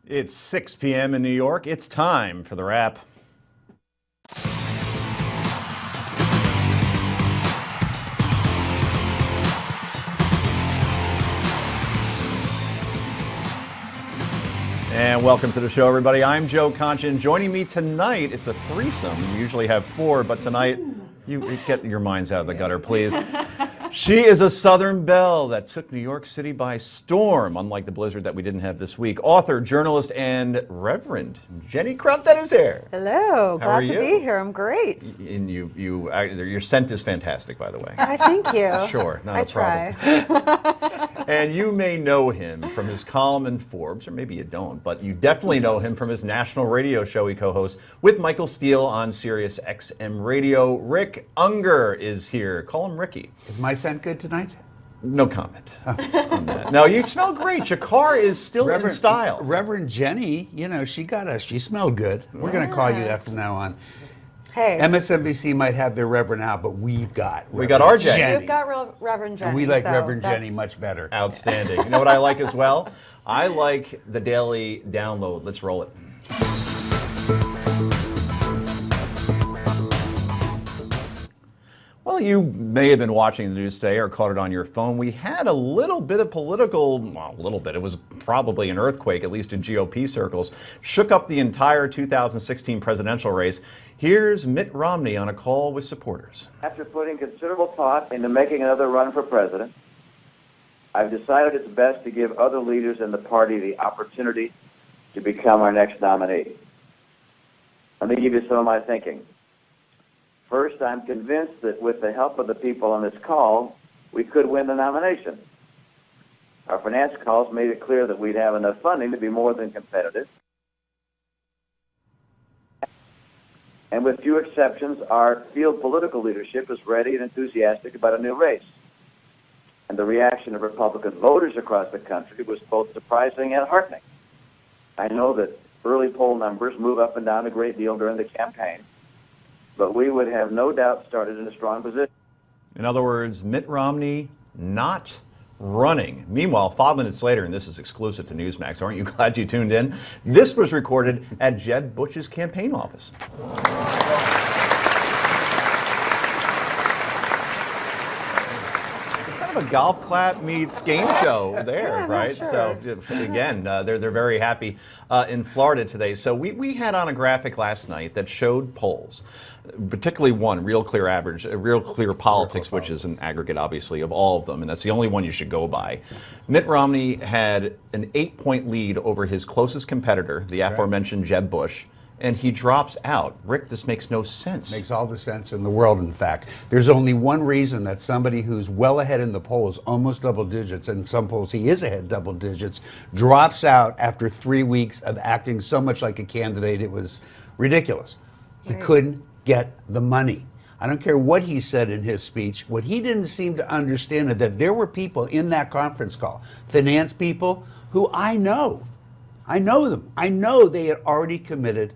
It's 6 p.m. in New York. It's time for the wrap. And welcome to the show, everybody. I'm Joe Conchin. Joining me tonight, it's a threesome. We usually have four, but tonight, you get your minds out of the gutter, please. She is a Southern belle that took New York City by storm, unlike the blizzard that we didn't have this week. Author, journalist, and Reverend Jenny Crumpton is here. Hello, How are glad to you? be here. I'm great. And your scent is fantastic, by the way. Thank you. Sure, not I a problem. And you may know him from his column in Forbes, or maybe you don't, but you definitely know him from his national radio show he co-hosts with Michael Steele on Sirius XM Radio. Rick Unger is here. Call him Ricky. Is my scent good tonight? No comment on that. No, you smell great. Your car is still in style. Reverend Jenny, you know, she smelled good. We're going to call you that from now on. Hey. MSNBC might have their Reverend out, but we've got our Jenny. We've got Reverend Jenny. And we like Reverend Jenny much better. Outstanding. You know what I like as well? I like the daily download. Let's roll it. Well, you may have been watching the news today or caught it on your phone. We had a little bit of it was probably an earthquake, at least in GOP circles, shook up the entire 2016 presidential race. Here's Mitt Romney on a call with supporters. After putting considerable thought into making another run for president, I've decided it's best to give other leaders in the party the opportunity to become our next nominee. Let me give you some of my thinking. First, I'm convinced that with the help of the people on this call, we could win the nomination. Our finance calls made it clear that we'd have enough funding to be more than competitive. And with few exceptions, our field political leadership is ready and enthusiastic about a new race. And the reaction of Republican voters across the country was both surprising and heartening. I know that early poll numbers move up and down a great deal during the campaign, but we would have no doubt started in a strong position. In other words, Mitt Romney not running. Meanwhile, 5 minutes later, and this is exclusive to Newsmax, aren't you glad you tuned in? This was recorded at Jeb Bush's campaign office. Kind of a golf clap meets game show there, Yeah, right? sure. So again, they're very happy in Florida today. So we had on a graphic last night that showed polls, particularly one, Real Clear Average, Real Clear Politics, which is an aggregate, obviously, of all of them, and that's the only one you should go by. Mitt Romney had an 8-point lead over his closest competitor, the aforementioned Jeb Bush, and he drops out. Rick, this makes no sense. Makes all the sense in the world, in fact. There's only one reason that somebody who's well ahead in the polls, almost double digits, and in some polls he is ahead double digits, drops out after 3 weeks of acting so much like a candidate, it was ridiculous. He couldn't get the money. I don't care what he said in his speech. What he didn't seem to understand is that there were people in that conference call, finance people, who I know. I know them. I know they had already committed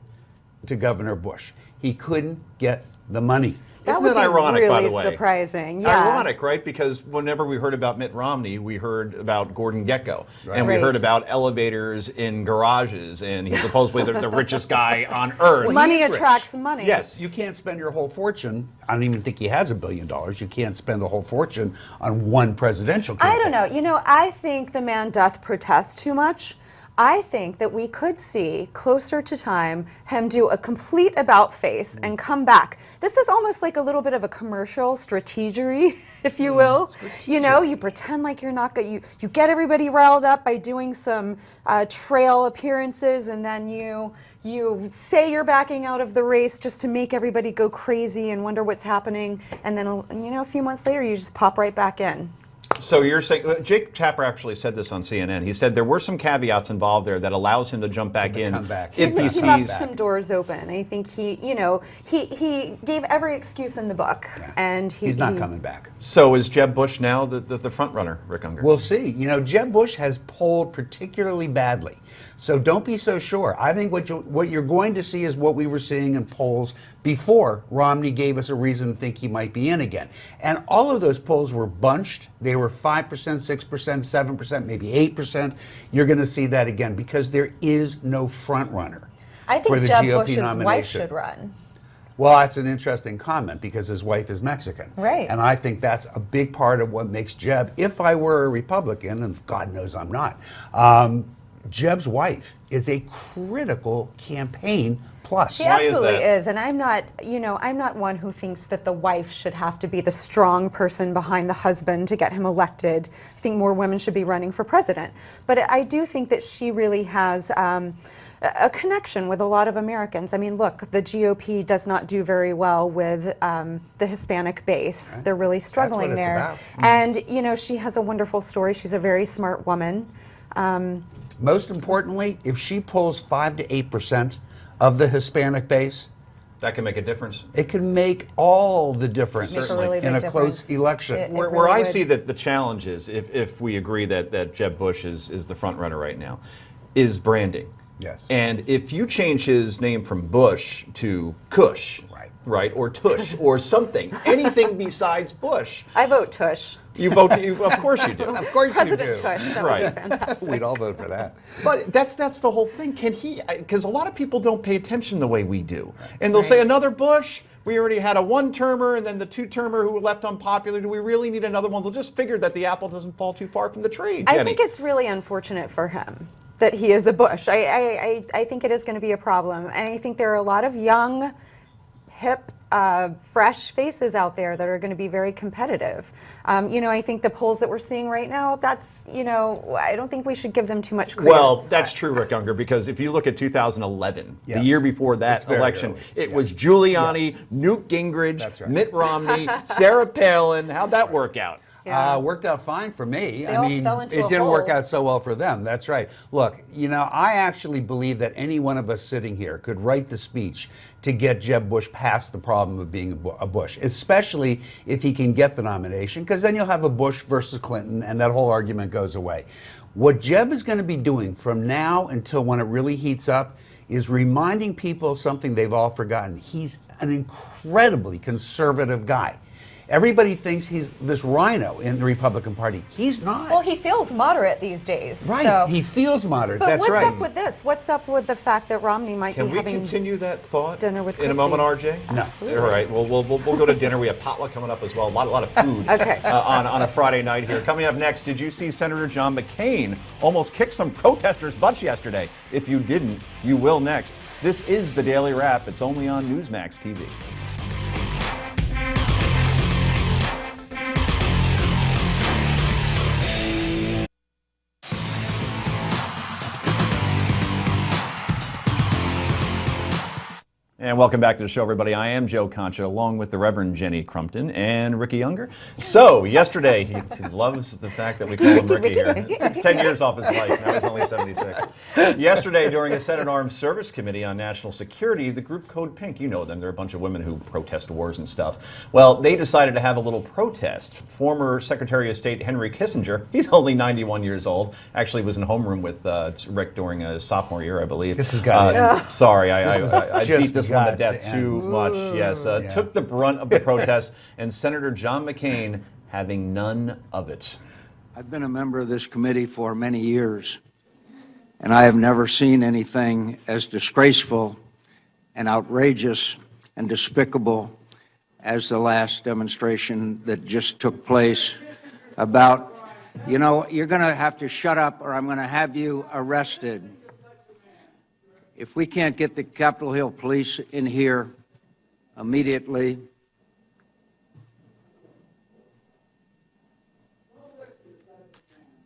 to Governor Bush. He couldn't get the money. Isn't that ironic, really by the way? Surprising, yeah. Ironic, right? Because whenever we heard about Mitt Romney, we heard about Gordon Gekko. Right. And we Right. heard about elevators in garages, and he's supposedly the richest guy on earth. Money he's rich. attracts money. Yes. You can't spend your whole fortune. I don't even think he has $1 billion. You can't spend the whole fortune on one presidential campaign. I don't know. You know, I think the man doth protest too much. I think that we could see closer to time him do a complete about face and come back. This is almost like a little bit of a commercial strategery, if you will. You know, you pretend like you're not good. You get everybody riled up by doing some trail appearances, and then you say you're backing out of the race just to make everybody go crazy and wonder what's happening, and then you know, a few months later you just pop right back in. So you're saying, Jake Tapper actually said this on CNN. He said there were some caveats involved there that allows him to jump back in come back. if he He sees. left some doors open. I think he gave every excuse in the book, and He's not coming back. So is Jeb Bush now the front runner, Rick Unger? We'll see. You know, Jeb Bush has polled particularly badly. So don't be so sure. I think what you're going to see is what we were seeing in polls before Romney gave us a reason to think he might be in again. And all of those polls were bunched. They were 5%, 6%, 7%, maybe 8%. You're going to see that again because there is no front runner I for think the Jeb GOP Bush's nomination. wife should run. Well, that's an interesting comment because his wife is Mexican. Right. And I think that's a big part of what makes Jeb, if I were a Republican, and God knows I'm not, Jeb's wife is a critical campaign plus. She Why is absolutely that? is, and I'm not, I'm not one who thinks that the wife should have to be the strong person behind the husband to get him elected. I think more women should be running for president. But I do think that she really has a connection with a lot of Americans. I mean, look, the GOP does not do very well with the Hispanic base. Right. They're really That's struggling what it's there. about. And, she has a wonderful story. She's a very smart woman. Most importantly, if she pulls 5 to 8% of the Hispanic base, That can make a difference. it can make all the difference Make a really in a big close difference. election. It Where really I would. see that the challenge is, if we agree that Jeb Bush is the front runner right now, is branding. Yes. And if you change his name from Bush to Kush, Right. or Tush, or something, anything besides Bush, I vote Tush. you vote. Of course you do. Of course President you do. Tush. That Right. would be fantastic. We'd all vote for that. But that's the whole thing. Can he? Because a lot of people don't pay attention the way we do, and they'll say Right. another Bush. We already had a one-termer and then the two-termer who left unpopular. Do we really need another one? They'll just figure that the apple doesn't fall too far from the tree. I Jenny. think it's really unfortunate for him that he is a Bush. I think it is going to be a problem. And I think there are a lot of young, hip, fresh faces out there that are going to be very competitive. I think the polls that we're seeing right now, that's, I don't think we should give them too much credit. Well, that's true, Rick Unger, because if you look at 2011, the Yes. year before that It's very election, early. it Yes. was Giuliani, Newt Gingrich, That's right. Mitt Romney, Sarah Palin. How'd that work out? Yeah. Worked out fine for me. They I all mean, fell into it a didn't work hole. out so well for them. That's right. Look, I actually believe that any one of us sitting here could write the speech to get Jeb Bush past the problem of being a Bush, especially if he can get the nomination, because then you'll have a Bush versus Clinton, and that whole argument goes away. What Jeb is going to be doing from now until when it really heats up is reminding people of something they've all forgotten. He's an incredibly conservative guy. Everybody thinks he's this rhino in the Republican Party. He's not. Well, he feels moderate these days. Right. So. He feels moderate. But That's what's right. up with this? What's up with the fact that Romney might Can be we having continue that thought dinner with in a Christie? moment, RJ? No. All right. Well, we'll go to dinner. We have potluck coming up as well. A lot of food Okay. on a Friday night here. Coming up next, did you see Senator John McCain almost kick some protesters' butts yesterday? If you didn't, you will next. This is the Daily Wrap. It's only on Newsmax TV. And welcome back to the show, everybody. I am Joe Concha, along with the Reverend Jenny Crumpton and Ricky Unger. So, yesterday, he loves the fact that we call him Ricky here. It's 10 years off his life. Now he's only 76. Yesterday, during the Senate Armed Service Committee on National Security, the group Code Pink, you know them, they're a bunch of women who protest wars and stuff. Well, they decided to have a little protest. Former Secretary of State Henry Kissinger, he's only 91 years old, actually was in homeroom with Rick during a sophomore year, I believe. This has got to end. Sorry, This I has beat this one to got death to too end. much. Yes, Yeah. took the brunt of the protest, and Senator John McCain having none of it. I've been a member of this committee for many years, and I have never seen anything as disgraceful and outrageous and despicable as the last demonstration that just took place about, you're going to have to shut up or I'm going to have you arrested. If we can't get the Capitol Hill police in here immediately,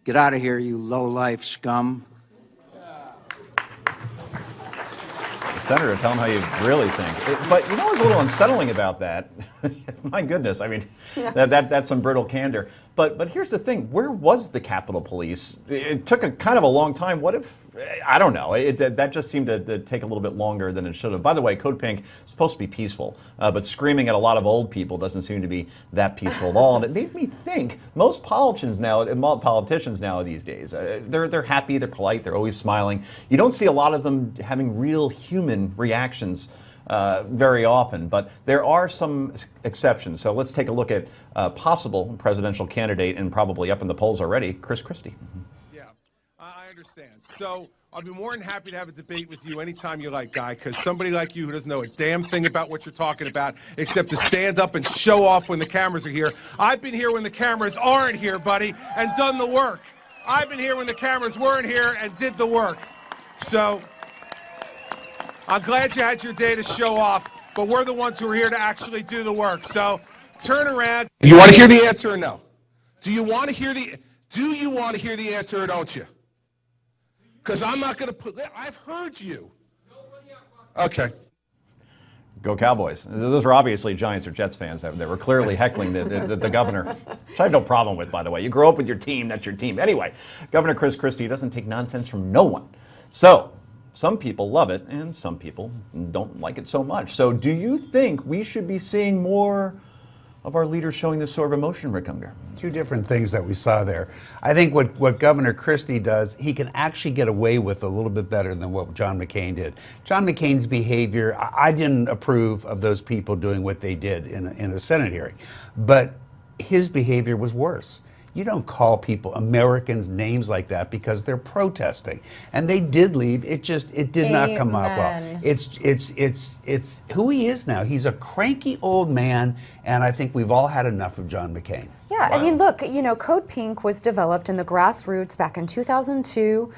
get out of here, you low-life scum. Senator, tell him how you really think. But you know what's a little unsettling about that? My goodness, I mean, that's some brittle candor. But here's the thing: where was the Capitol Police? It took a kind of a long time. What if? I don't know. That just seemed to take a little bit longer than it should have. By the way, Code Pink is supposed to be peaceful, but screaming at a lot of old people doesn't seem to be that peaceful at all. And it made me think: most politicians now these days, they're happy, they're polite, they're always smiling. You don't see a lot of them having real human reactions very often, but there are some exceptions. So let's take a look at possible presidential candidate and probably up in the polls already, Chris Christie. Yeah, I understand. So I'll be more than happy to have a debate with you anytime you like, Guy, because somebody like you who doesn't know a damn thing about what you're talking about except to stand up and show off when the cameras are here. I've been here when the cameras aren't here, buddy, and done the work. I've been here when the cameras weren't here and did the work. So I'm glad you had your day to show off, but we're the ones who are here to actually do the work. So turn around. You want to hear the answer or no? Do you want to hear the answer or don't you? Because I'm not going to put. I've heard you. Okay. Go Cowboys. Those are obviously Giants or Jets fans that were clearly heckling the governor, which I have no problem with, by the way. You grow up with your team, that's your team. Anyway, Governor Chris Christie doesn't take nonsense from no one. So some people love it and some people don't like it so much. So do you think we should be seeing more of our leaders showing this sort of emotion, Rick Unger? Two different things that we saw there. I think what Governor Christie does, he can actually get away with a little bit better than what John McCain did. John McCain's behavior, I didn't approve of those people doing what they did in a Senate hearing, but his behavior was worse. You don't call people, Americans, names like that because they're protesting. And they did leave. It did not come off well. It's who he is now. He's a cranky old man, and I think we've all had enough of John McCain. Yeah, I mean, look, Code Pink was developed in the grassroots back in 2002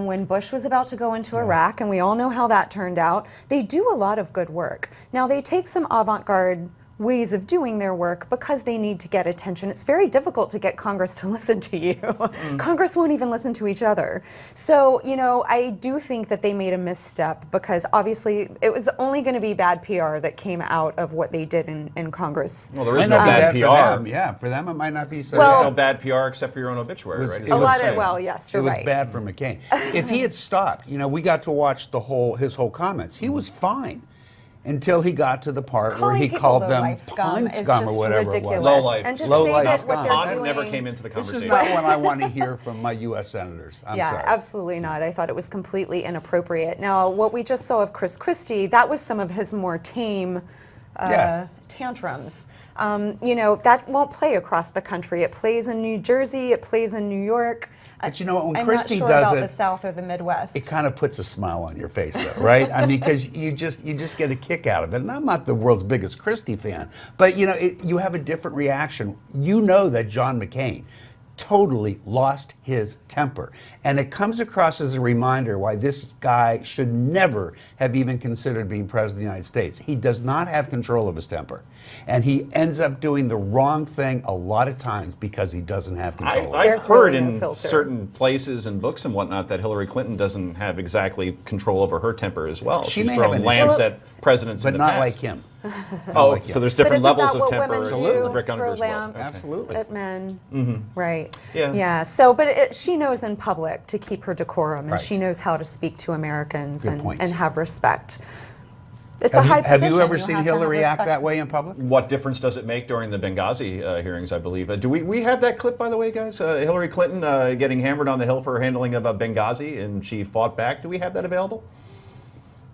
when Bush was about to go into Iraq, and we all know how that turned out. They do a lot of good work. Now, they take some avant-garde ways of doing their work because they need to get attention. It's very difficult to get Congress to listen to you. Congress won't even listen to each other. So, I do think that they made a misstep because obviously it was only going to be bad PR that came out of what they did in Congress. Well, there is no bad PR. For them. Yeah, for them it might not be so There's bad. no bad PR except for your own obituary, right? Yes, you're right. It was bad for McCain. If he had stopped, we got to watch his whole comments. He was fine. Until he got to the part where he called them pond scum or whatever it was. Low life. And just Low say life that scum. what they're Pond doing, never came into the This conversation. is not what I want to hear from my U.S. senators. I'm yeah, sorry. absolutely not. I thought it was completely inappropriate. Now, what we just saw of Chris Christie, that was some of his more tame tantrums. That won't play across the country. It plays in New Jersey. It plays in New York. But when I'm Christie not sure does about it, the South or the Midwest. it kind of puts a smile on your face, though, right? I mean, because you just get a kick out of it. And I'm not the world's biggest Christie fan, but you have a different reaction. You know that John McCain totally lost his temper. And it comes across as a reminder why this guy should never have even considered being president of the United States. He does not have control of his temper. And he ends up doing the wrong thing a lot of times because he doesn't have control of it. I've heard really no in filter. certain places and books and whatnot that Hillary Clinton doesn't have exactly control over her temper as well. She She's may have thrown an lambs issue. at presidents But in the not past. like him. Oh, like so him. there's But different isn't levels that of what temper women in do Rick for Unger's world. lamps Absolutely. at men? Right. Yeah. So, but she knows in public to keep her decorum, and Right. she knows how to speak to Americans Good point. and have respect. It's a high Have position. you ever You seen have to have Hillary act respect. that way in public? What difference does it make during the Benghazi hearings, I believe? Do we have that clip, by the way, guys? Hillary Clinton getting hammered on the Hill for her handling of Benghazi, and she fought back. Do we have that available?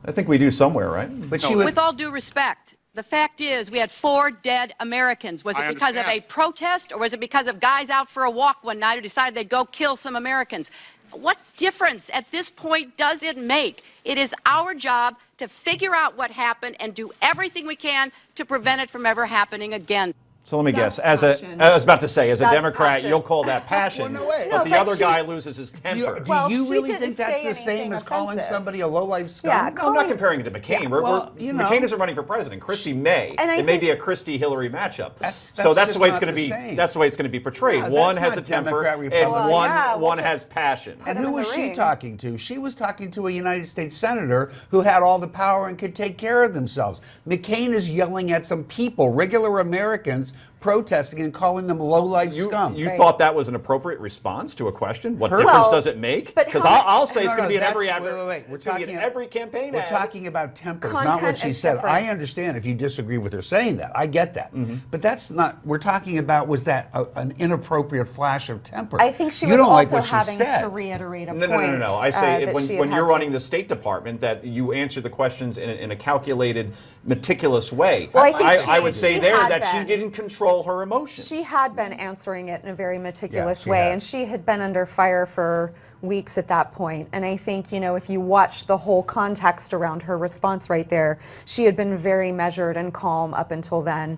I think we do somewhere, right? But she was. With all due respect, the fact is we had 4 dead Americans. Was it because of a protest or was it because of guys out for a walk one night who decided they'd go kill some Americans? What difference at this point does it make? It is our job to figure out what happened and do everything we can to prevent it from ever happening again. So let me That's guess. passion. I was about to say, as a That's Democrat, passion. you'll call that passion. Well, no way. But No, the but other she- guy loses his Do temper. you Well, she really didn't think that's say the same anything as calling offensive. somebody a low-life scum? Yeah, No, I'm not comparing it to McCain. Yeah, well, McCain isn't running for president. Christie may. And I It may think- be a Christie-Hillary matchup. That's so that's just the way it's not going to the be. same. That's the way it's going to be portrayed. Yeah, One that's has a not temper, Democrat, and Republican. Well, one yeah, we'll one just- has passion. And him who in was the she ring. talking to? She was talking to a United States senator who had all the power and could take care of themselves. McCain is yelling at some people, regular Americans, protesting and calling them low-life scum. You Right. thought that was an appropriate response to a question? What Her- difference Well, does it make? but Because how- I'll say it's No, going to be in that's- every ad. wait. It's going to be in every campaign We're ad. talking about tempers, not Content what she is said. different. I understand if you disagree with her saying that. I get that. Mm-hmm. But that's not, we're talking about, was that an inappropriate flash of temper? I think she You was don't like also what she having said. to reiterate a No, point. no, no, no. I say that she when had you're had running to. the State Department, that you answer the questions in a calculated, meticulous way. Well, I think I would say she there had that she been. didn't control her emotions. She had been answering it in a very meticulous she way, had. and she had been under fire for weeks at that point. And I think, if you watch the whole context around her response right there, she had been very measured and calm up until then,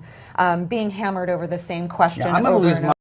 being hammered over the same question I'm going to over lose and my